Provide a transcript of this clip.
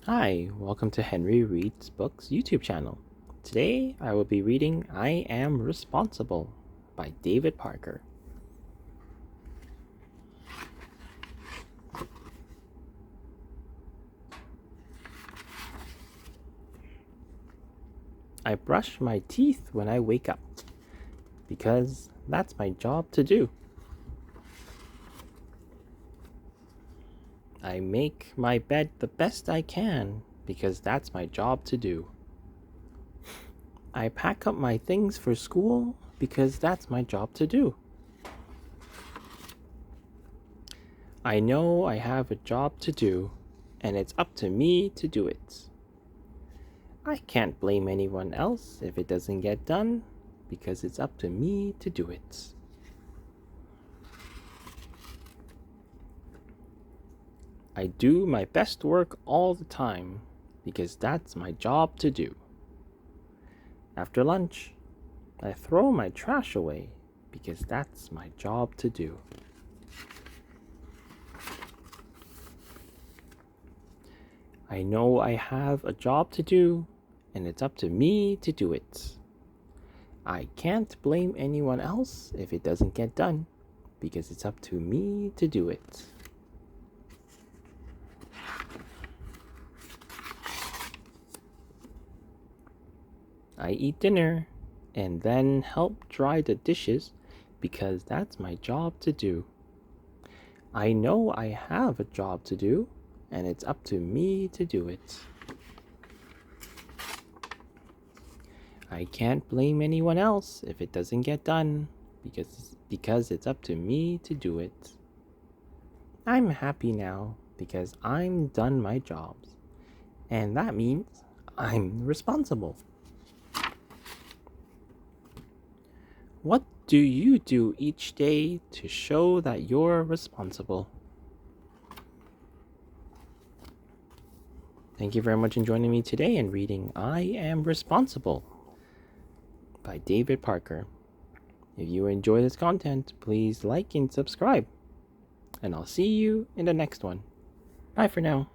Hi, welcome to Henry Reads Books YouTube channel. Today I will be reading I Am Responsible by David Parker. I brush my teeth when I wake up because that's my job to do. I make my bed the best I can because that's my job to do. I pack up my things for school because that's my job to do. I know I have a job to do, and it's up to me to do it. I can't blame anyone else if it doesn't get done, because it's up to me to do it. I do my best work all the time, because that's my job to do. After lunch, I throw my trash away, because that's my job to do. I know I have a job to do, and it's up to me to do it. I can't blame anyone else if it doesn't get done, because it's up to me to do it. I eat dinner and then help dry the dishes because that's my job to do. I know I have a job to do, and it's up to me to do it. I can't blame anyone else if it doesn't get done, because it's up to me to do it. I'm happy now because I'm done my jobs, and that means I'm responsible. What do you do each day to show that you're responsible? Thank you very much for joining me today in reading I Am Responsible by David Parker. If you enjoy this content, please like and subscribe. And I'll see you in the next one. Bye for now.